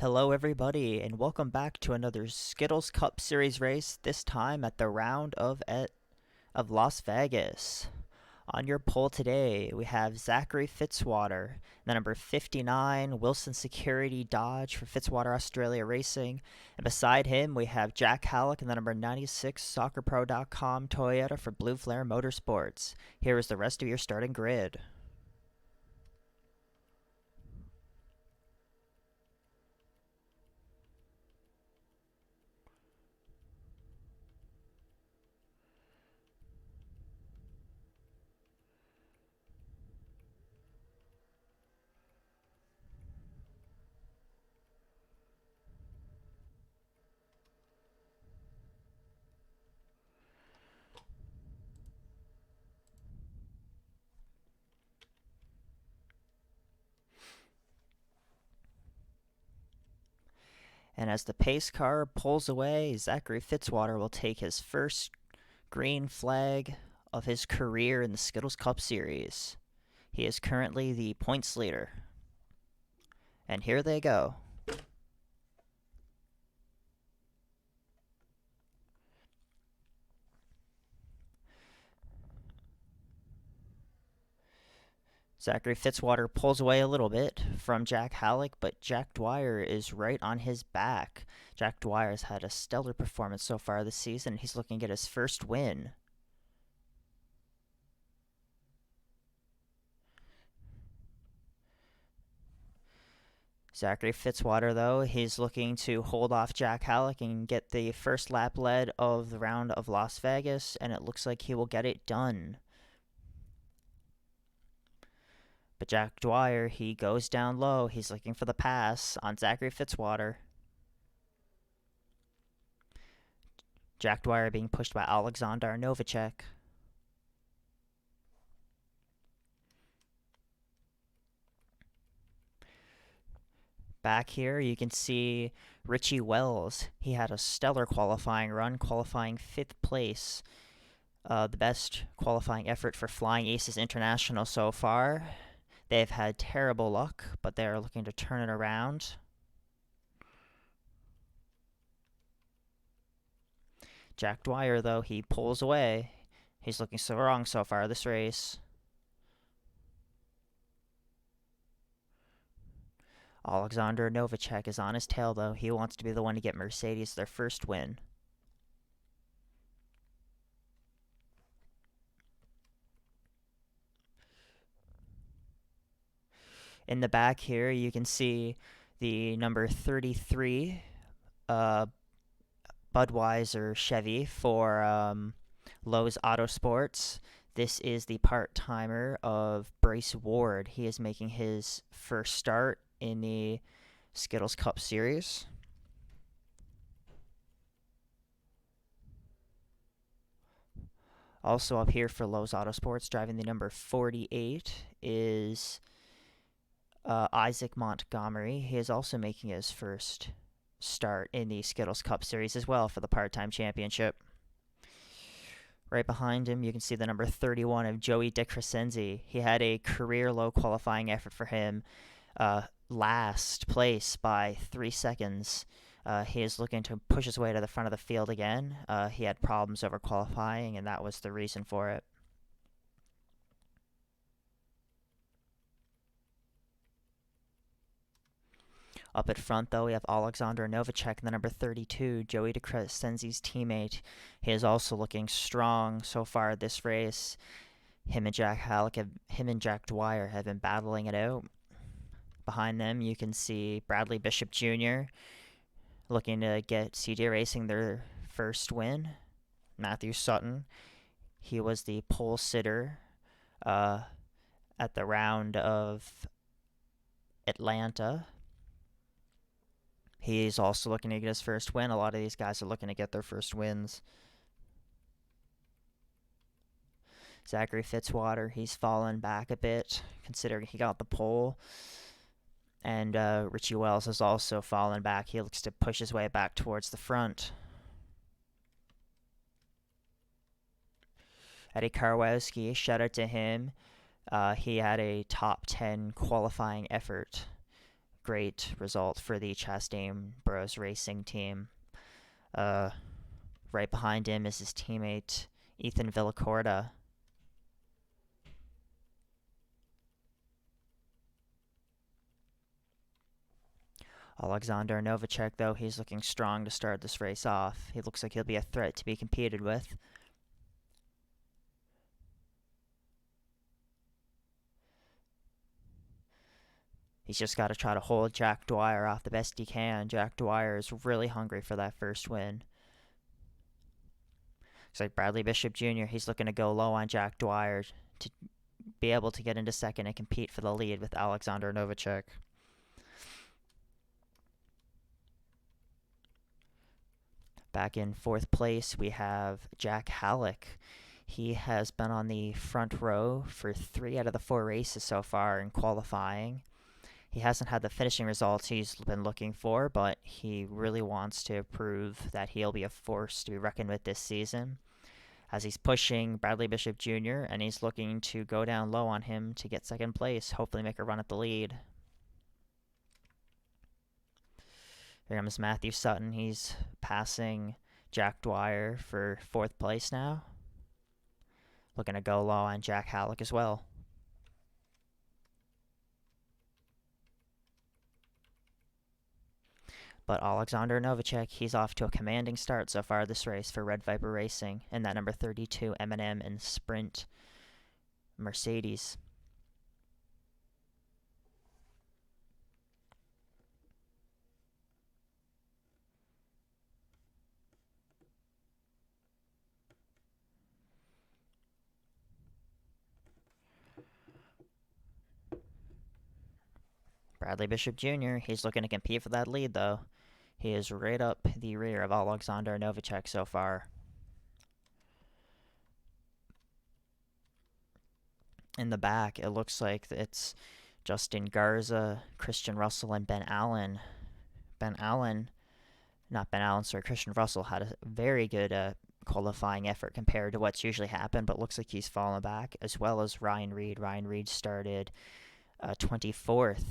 Hello, everybody, and welcome back to another Skittles Cup Series race. This time at the round of Las Vegas. On your pole today, we have Zachary Fitzwater, the number 59 Wilson Security Dodge for Fitzwater Australia Racing, and beside him we have Jack Halleck and the number 96 SoccerPro.com Toyota for Blue Flare Motorsports. Here is the rest of your starting grid. And as the pace car pulls away, Zachary Fitzwater will take his first green flag of his career in the Skittles Cup Series. He is currently the points leader. And here they go. Zachary Fitzwater pulls away a little bit from Jack Halleck, but Jack Dwyer is right on his back. Jack Dwyer has had a stellar performance so far this season. He's looking to get his first win. Zachary Fitzwater, though, he's looking to hold off Jack Halleck and get the first lap lead of the round of Las Vegas, and it looks like he will get it done. But Jack Dwyer, he goes down low. He's looking for the pass on Zachary Fitzwater. Jack Dwyer being pushed by Alexander Novacek. Back here, you can see Richie Wells. He had a stellar qualifying run, qualifying 5th place. The best qualifying effort for Flying Aces International so far. They've had terrible luck, but they are looking to turn it around. Jack Dwyer, though, he pulls away. He's looking so wrong so far this race. Alexander Novacek is on his tail, though. He wants to be the one to get Mercedes their first win. In the back here, you can see the number 33 Budweiser Chevy for Lowe's Autosports. This is the part-timer of Bryce Ward. He is making his first start in the Skittles Cup Series. Also up here for Lowe's Autosports, driving the number 48 is Isaac Montgomery. He is also making his first start in the Skittles Cup Series as well for the part-time championship. Right behind him, you can see the number 31 of Joey DeCrescenzi. He had a career-low qualifying effort for him, last place by 3 seconds. He is looking to push his way to the front of the field again. He had problems over qualifying, and that was the reason for it. Up at front, though, we have Alexander Novacek, the number 32, Joey DeCrescenzi's teammate. He is also looking strong so far this race. Him and Jack Dwyer have been battling it out. Behind them, you can see Bradley Bishop Jr. looking to get CJ Racing their first win. Matthew Sutton, he was the pole sitter at the round of Atlanta. He's also looking to get his first win. A lot of these guys are looking to get their first wins. Zachary Fitzwater, he's fallen back a bit, considering he got the pole. And Richie Wells has also fallen back. He looks to push his way back towards the front. Eddie Karwowski, shout out to him. He had a top 10 qualifying effort. great result for the Chastain Bros Racing team. Uh, right behind him is his teammate Ethan Villacorta. Alexander Novacek, though, he's looking strong to start this race off. He looks like he'll be a threat to be competed with. He's just got to try to hold Jack Dwyer off the best he can. Jack Dwyer is really hungry for that first win. Looks like Bradley Bishop Jr., he's looking to go low on Jack Dwyer to be able to get into second and compete for the lead with Alexander Novacek. Back in fourth place, we have Jack Halleck. He has been on the front row for 3 out of the 4 races so far in qualifying. He hasn't had the finishing results he's been looking for, but he really wants to prove that he'll be a force to be reckoned with this season, as he's pushing Bradley Bishop Jr., and he's looking to go down low on him to get second place, hopefully make a run at the lead. Here comes Matthew Sutton. He's passing Jack Dwyer for 4th place now. Looking to go low on Jack Halleck as well. But Alexander Novacek, he's off to a commanding start so far this race for Red Viper Racing in that number 32 M&M and Sprint Mercedes. Bradley Bishop Jr., he's looking to compete for that lead, though. He is right up the rear of Alexander Novacek so far. In the back, it looks like it's Justin Garza, Christian Russell, and Ben Allen. Christian Russell had a very good qualifying effort compared to what's usually happened, but looks like he's fallen back, as well as Ryan Reed. Ryan Reed started 24th.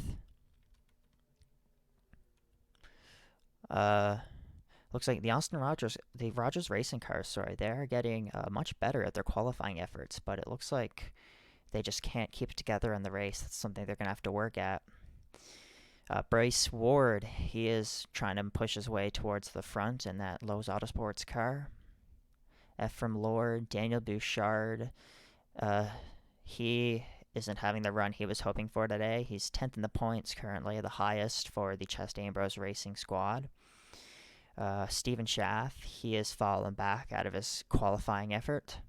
Looks like the Rogers racing cars, they're getting much better at their qualifying efforts, but it looks like they just can't keep it together in the race. That's something they're going to have to work at. Bryce Ward, he is trying to push his way towards the front in that Lowe's Autosports car. Ephraim Lord, Daniel Bouchard, he isn't having the run he was hoping for today. He's 10th in the points currently, the highest for the Chastain Bros Racing squad. Stephen Schaff, he has fallen back out of his qualifying effort.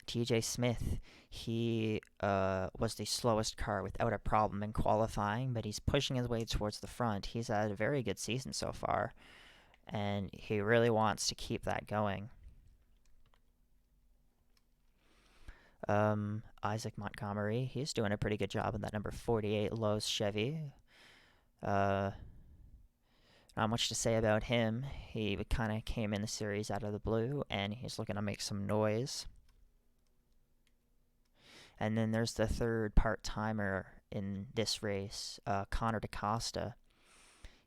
TJ Smith, he was the slowest car without a problem in qualifying, but he's pushing his way towards the front. He's had a very good season so far, and he really wants to keep that going. Isaac Montgomery, he's doing a pretty good job in that number 48 Lowe's Chevy. Not much to say about him. He kind of came in the series out of the blue, and he's looking to make some noise. And then there's the third part-timer in this race, Connor DaCosta.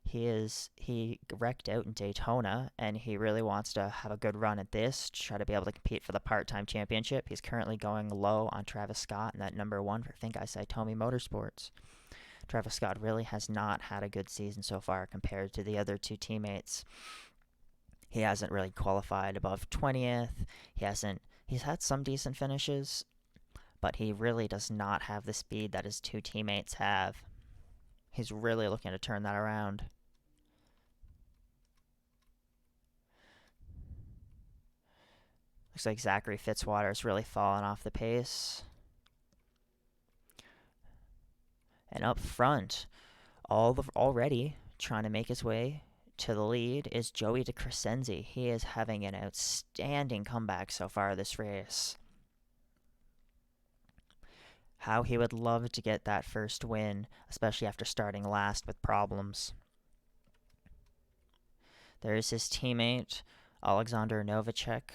He wrecked out in Daytona, and he really wants to have a good run at this to try to be able to compete for the part-time championship. He's currently going low on Travis Scott in that number 1 for Think I Saitomi Motorsports. Travis Scott really has not had a good season so far compared to the other 2 teammates. He hasn't really qualified above 20th. He's had some decent finishes, but he really does not have the speed that his 2 teammates have. He's really looking to turn that around. Looks like Zachary Fitzwater's really fallen off the pace. And up front, already trying to make his way to the lead is Joey DeCrescenzi. He is having an outstanding comeback so far this race. How he would love to get that first win, especially after starting last with problems. There's his teammate, Alexander Novacek.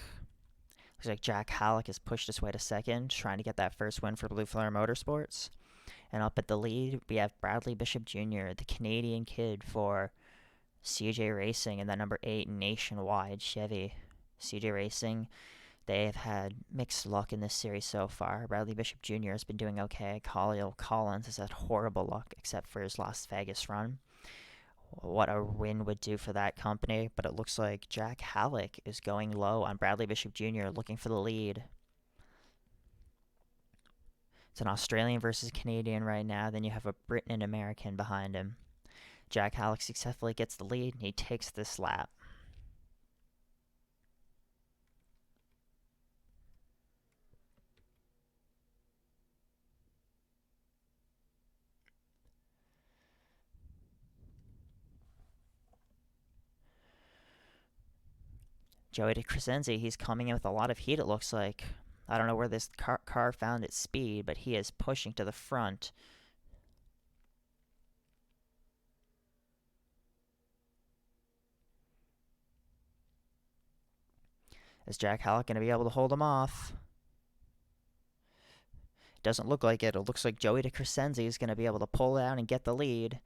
Looks like Jack Halleck has pushed his way to second, trying to get that first win for Blue Flare Motorsports. And up at the lead, we have Bradley Bishop Jr., the Canadian kid for CJ Racing, and that number 8 nationwide Chevy. CJ Racing, they have had mixed luck in this series so far. Bradley Bishop Jr. has been doing okay. Khalil Collins has had horrible luck except for his Las Vegas run. What a win would do for that company, but it looks like Jack Halleck is going low on Bradley Bishop Jr., looking for the lead. It's an Australian versus Canadian right now. Then you have a Briton and American behind him. Jack Halleck successfully gets the lead, and he takes this lap. Joey DeCrescenzi, he's coming in with a lot of heat, it looks like. I don't know where this car found its speed, but he is pushing to the front. Is Jack Halleck going to be able to hold him off? It doesn't look like it. It looks like Joey DeCrescenzi is going to be able to pull out and get the lead.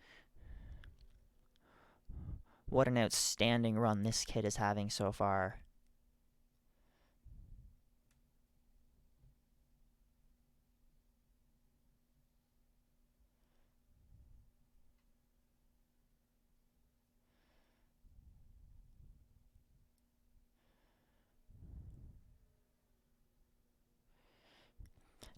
What an outstanding run this kid is having so far.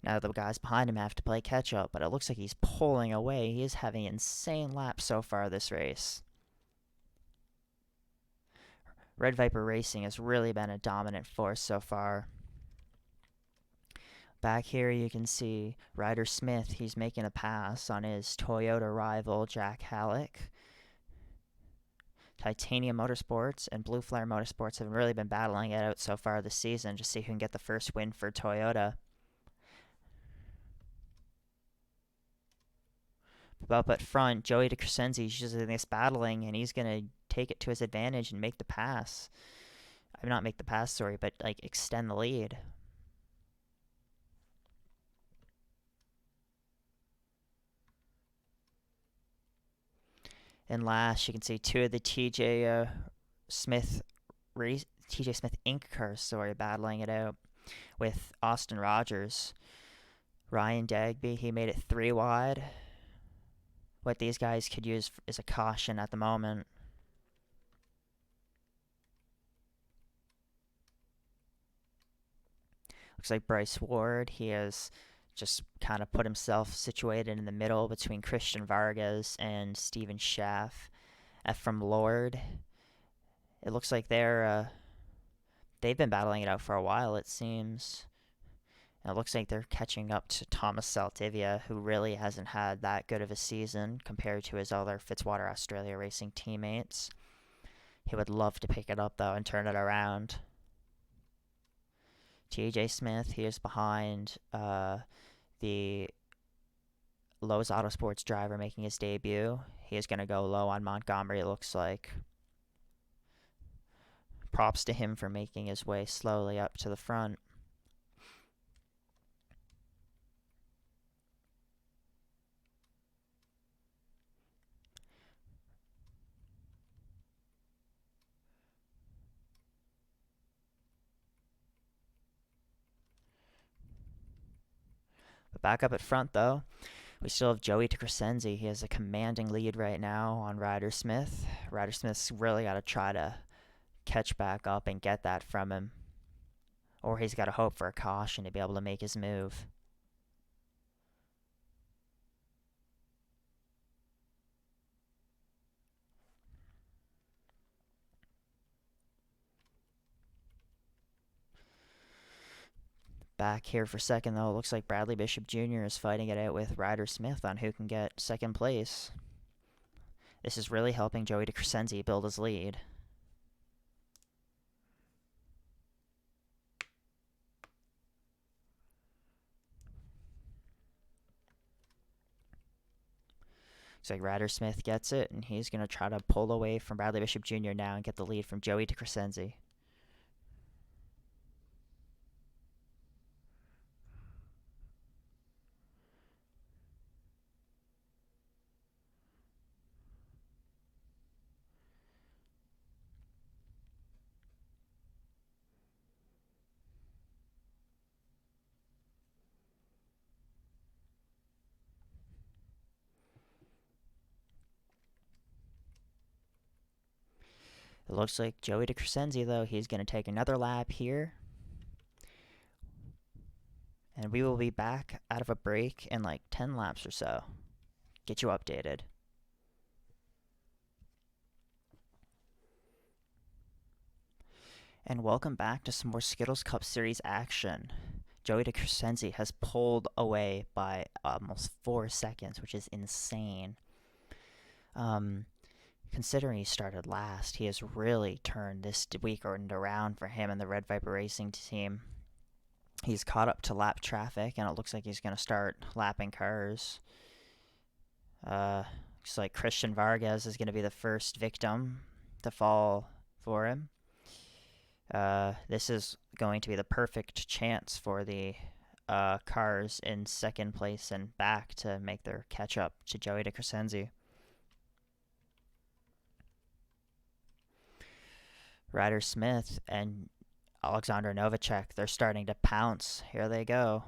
Now the guys behind him have to play catch up, but it looks like he's pulling away. He is having insane laps so far this race. Red Viper Racing has really been a dominant force so far. Back here you can see Ryder Smith. He's making a pass on his Toyota rival Jack Halleck. Titanium Motorsports and Blue Flare Motorsports have really been battling it out so far this season to see who can get the first win for Toyota. Up at front, Joey DeCrescenzi is using this battling, and he's going to take it to his advantage and make the pass. I mean, not make the pass, sorry, but like extend the lead. And last, you can see two of the TJ Smith Inc. cars, battling it out with Austin Rogers. Ryan Dagby, he made it 3 wide. What these guys could use is a caution at the moment. Looks like Bryce Ward, he has just kind of put himself situated in the middle between Christian Vargas and Steven Schaff. From Lord, it looks like they've been battling it out for a while, it seems. And it looks like they're catching up to Thomas Saltivia, who really hasn't had that good of a season compared to his other Fitzwater Australia Racing teammates. He would love to pick it up, though, and turn it around. TJ Smith, he is behind the Lowe's Autosports driver making his debut. He is going to go low on Montgomery, it looks like. Props to him for making his way slowly up to the front. But back up at front, though, we still have Joey DeCrescenzi. He has a commanding lead right now on Ryder Smith. Ryder Smith's really got to try to catch back up and get that from him. Or he's got to hope for a caution to be able to make his move. Back here for second, though, it looks like Bradley Bishop Jr. is fighting it out with Ryder Smith on who can get second place. This is really helping Joey DeCrescenzi build his lead. Looks like Ryder Smith gets it, and he's going to try to pull away from Bradley Bishop Jr. now and get the lead from Joey DeCrescenzi. It looks like Joey DeCrescenzi, though, he's going to take another lap here. And we will be back out of a break in like 10 laps or so. Get you updated. And welcome back to some more Skittles Cup Series action. Joey DeCrescenzi has pulled away by almost 4 seconds, which is insane. Considering he started last, he has really turned this weekend around for him and the Red Viper Racing team. He's caught up to lap traffic, and it looks like he's going to start lapping cars. Looks like Christian Vargas is going to be the first victim to fall for him. This is going to be the perfect chance for the cars in second place and back to make their catch up to Joey DeCrescenzi. Ryder Smith and Alexander Novacek, they're starting to pounce. Here they go.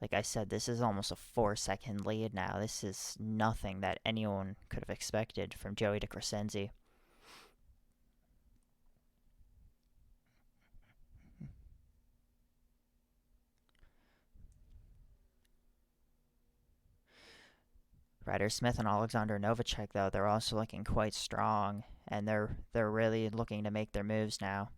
Like I said, this is almost a 4-second lead now. This is nothing that anyone could have expected from Joey DeCrescenzi. Ryder Smith and Alexander Novacek, though, they're also looking quite strong, and they're really looking to make their moves now.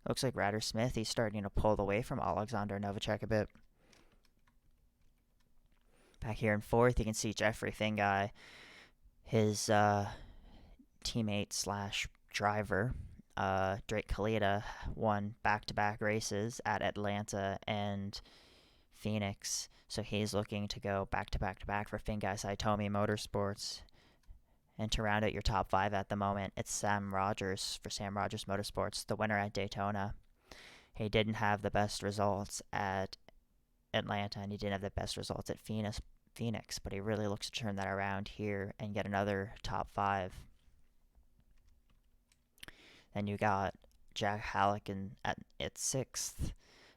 Looks like Ryder Smith, he's starting to pull away from Alexander Novacek a bit. Back here in fourth, you can see Jeffrey Fingai, his teammate slash driver, Drake Kalita, won back-to-back races at Atlanta and Phoenix, so he's looking to go back-to-back-to-back for Fingai Saitomi Motorsports. And to round out your top 5 at the moment, it's Sam Rogers for Sam Rogers Motorsports, the winner at Daytona. He didn't have the best results at Atlanta, and he didn't have the best results at Phoenix, but he really looks to turn that around here and get another top 5. Then you got Jack Halleck at 6th,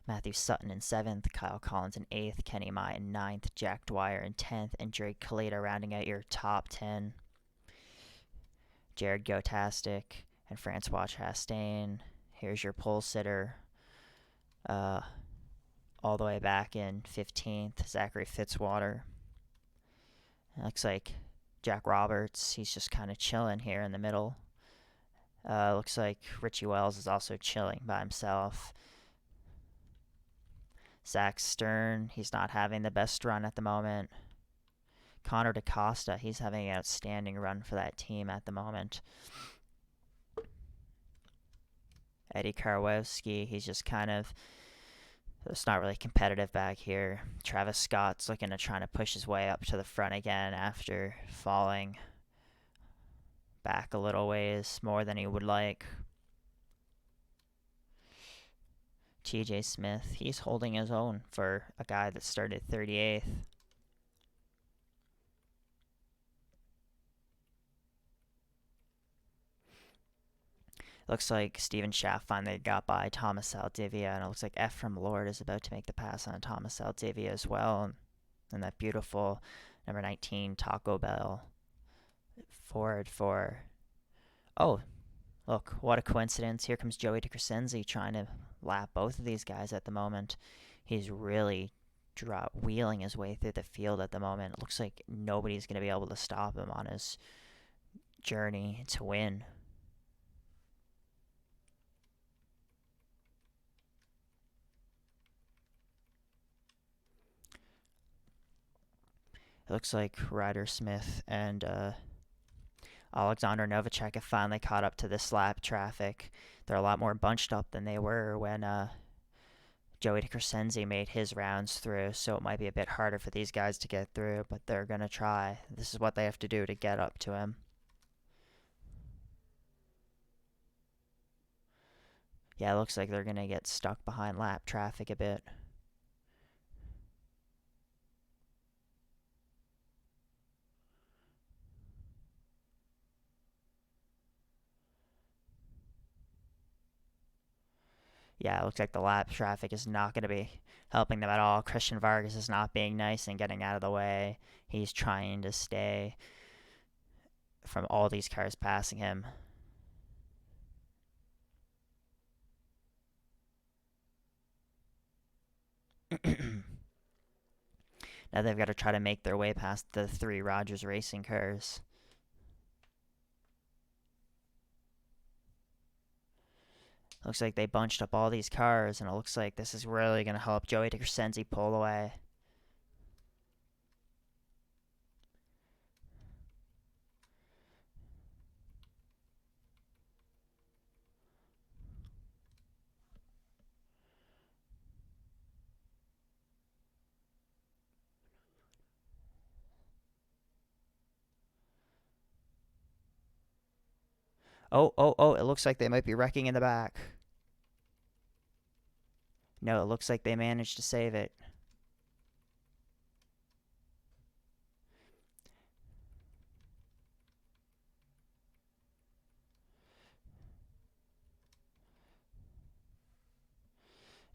Matthew Sutton in 7th, Kyle Collins in 8th, Kenny Mai in 9th, Jack Dwyer in 10th, and Drake Kalita rounding out your top 10. Jared Gotastic and Francois Chastain. Here's your pole sitter. All the way back in 15th, Zachary Fitzwater. It looks like Jack Roberts, he's just kind of chilling here in the middle. Looks like Richie Wells is also chilling by himself. Zach Stern, he's not having the best run at the moment. Connor DaCosta, he's having an outstanding run for that team at the moment. Eddie Karwowski, he's just kind of, it's not really competitive back here. Travis Scott's looking to try to push his way up to the front again after falling back a little ways more than he would like. TJ Smith, he's holding his own for a guy that started 38th. Looks like Steven Schaff finally got by Thomas Saldivia, and it looks like Ephraim Lord is about to make the pass on Thomas Saldivia as well. And that beautiful number 19 Taco Bell Ford for... Oh, look, what a coincidence. Here comes Joey DeCrescenzi trying to lap both of these guys at the moment. He's really wheeling his way through the field at the moment. It looks like nobody's going to be able to stop him on his journey to win. It looks like Ryder Smith and Alexander Novacek have finally caught up to this lap traffic. They're a lot more bunched up than they were when Joey DeCrescenzi made his rounds through, so it might be a bit harder for these guys to get through, but they're going to try. This is what they have to do to get up to him. Yeah, it looks like they're going to get stuck behind lap traffic a bit. Yeah, it looks like the lap traffic is not going to be helping them at all. Christian Vargas is not being nice and getting out of the way. He's trying to stay from all these cars passing him. Now they've got to try to make their way past the three Rogers Racing cars. Looks like they bunched up all these cars, and it looks like this is really going to help Joey DeCrescenzi pull away. Oh, it looks like they might be wrecking in the back. No, it looks like they managed to save it.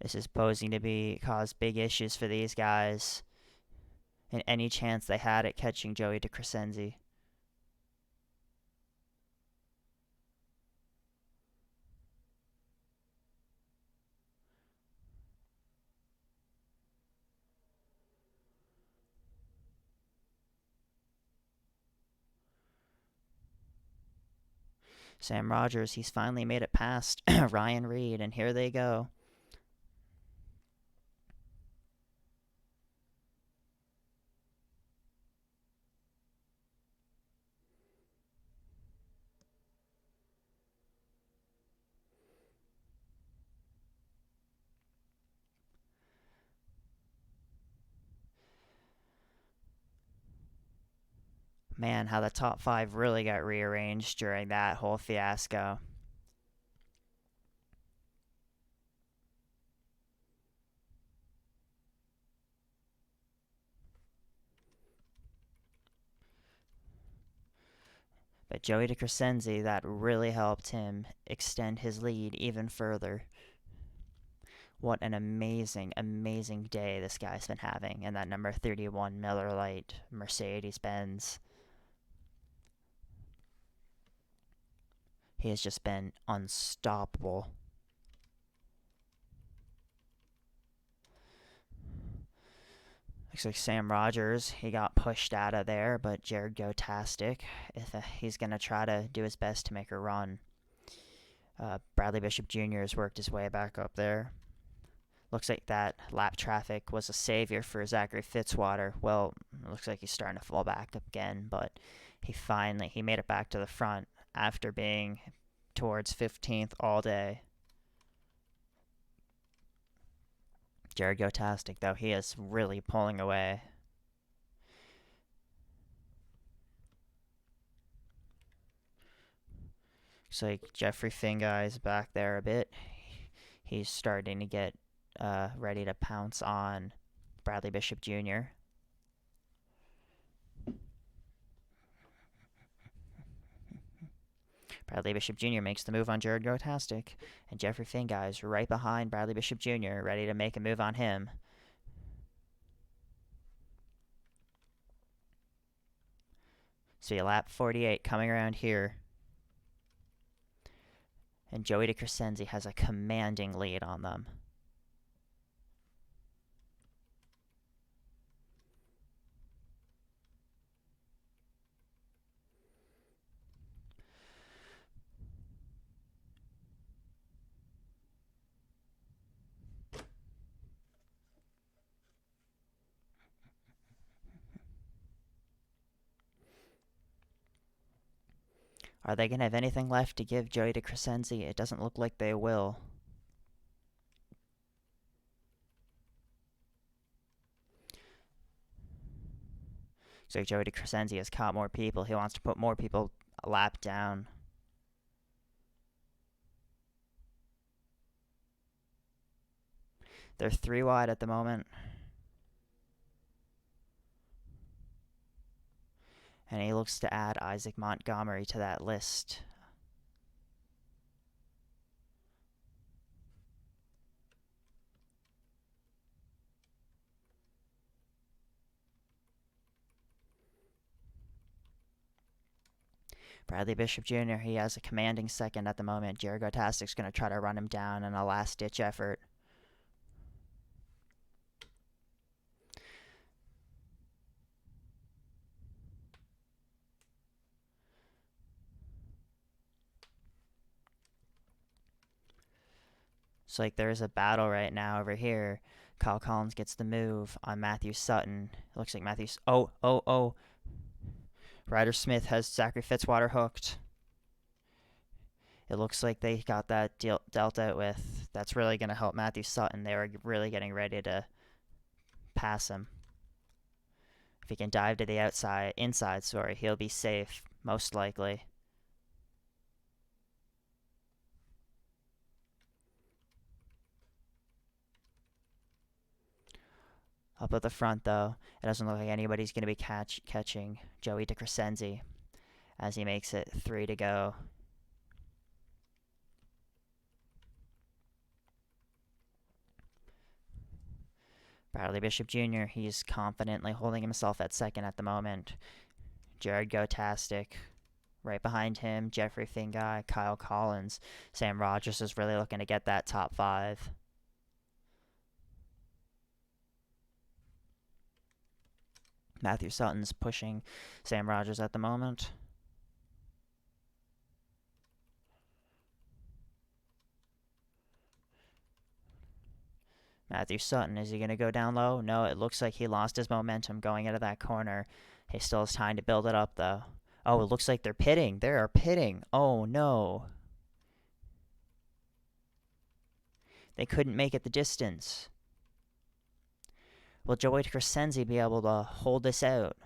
This is posing to cause big issues for these guys. And any chance they had at catching Joey DeCrescenzi. Sam Rogers, he's finally made it past Ryan Reed, and here they go. Man, how the top five really got rearranged during that whole fiasco. But Joey DeCrescenzi, that really helped him extend his lead even further. What an amazing, amazing day this guy's been having in that number 31 Miller Lite Mercedes-Benz. He has just been unstoppable. Looks like Sam Rogers, he got pushed out of there, but Jared Gotastic, he's going to try to do his best to make a run. Bradley Bishop Jr. has worked his way back up there. Looks like that lap traffic was a savior for Zachary Fitzwater. Well, it looks like he's starting to fall back up again, but he made it back to the front after being towards 15th all day. Jared Gotastic, though, he is really pulling away. Looks like Jeffrey Fingai is back there a bit. He's starting to get ready to pounce on Bradley Bishop Jr. Bradley Bishop Jr. makes the move on Jared Gotastic, and Jeffrey Fingai is right behind Bradley Bishop Jr., ready to make a move on him. So lap 48 coming around here. And Joey DeCrescenzi has a commanding lead on them. Are they going to have anything left to give Joey DeCrescenzi? It doesn't look like they will. So Joey DeCrescenzi has caught more people. He wants to put more people a lap down. They're 3 wide at the moment. And he looks to add Isaac Montgomery to that list. Bradley Bishop Jr., he has a commanding second at the moment. Jared Gotastic's going to try to run him down in a last-ditch effort. It's like there's a battle right now over here. Kyle Collins gets the move on Matthew Sutton. It looks like Matthew's. Oh. Ryder Smith has Zachary Fitzwater hooked. It looks like they got that deal dealt out with. That's really going to help Matthew Sutton. They were really getting ready to pass him. If he can dive to the inside, he'll be safe, most likely. Up at the front, though, it doesn't look like anybody's going to be catching Joey DeCrescenzi as he makes it 3 to go. Bradley Bishop Jr., he's confidently holding himself at second at the moment. Jared Gotastic right behind him, Jeffrey Fingai, Kyle Collins. Sam Rogers is really looking to get that top 5. Matthew Sutton's pushing Sam Rogers at the moment. Matthew Sutton, is he going to go down low? No, it looks like he lost his momentum going into that corner. He still has time to build it up, though. Oh, it looks like they're pitting. They are pitting. Oh, no. They couldn't make it the distance. Will Joey Crescenzi be able to hold this out?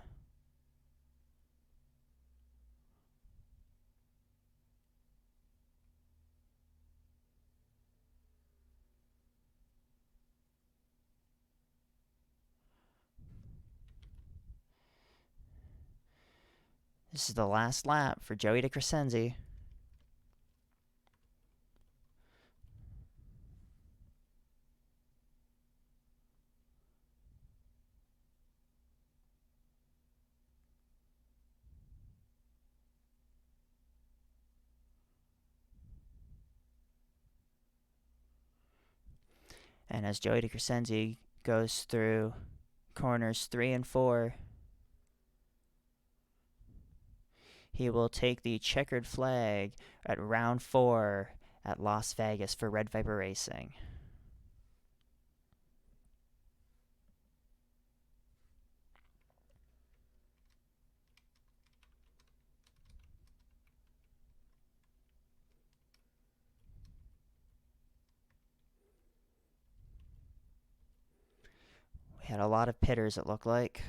This is the last lap for Joey DeCrescenzi. And as Joey DeCrescenzi goes through corners 3 and 4, he will take the checkered flag at round 4 at Las Vegas for Red Viper Racing. We had a lot of pitters, it looked like.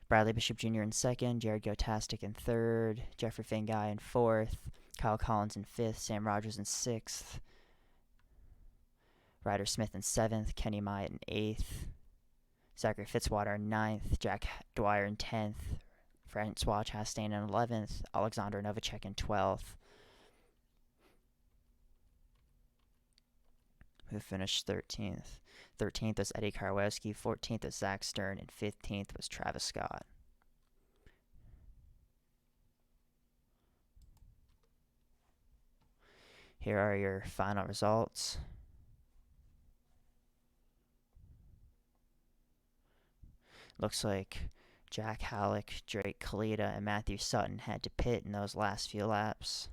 Bradley Bishop Jr. in second, Jared Gotastic in third, Jeffrey Fingai in fourth, Kyle Collins in fifth, Sam Rogers in sixth, Ryder Smith in seventh, Kenny Myatt in eighth, Zachary Fitzwater in ninth, Jack Dwyer in 10th, Francois Chastain in 11th, Alexander Novacek in 12th. Who finished 13th? 13th was Eddie Karwowski, 14th was Zach Stern, and 15th was Travis Scott. Here are your final results. Looks like Jack Halleck, Drake Kalita, and Matthew Sutton had to pit in those last few laps.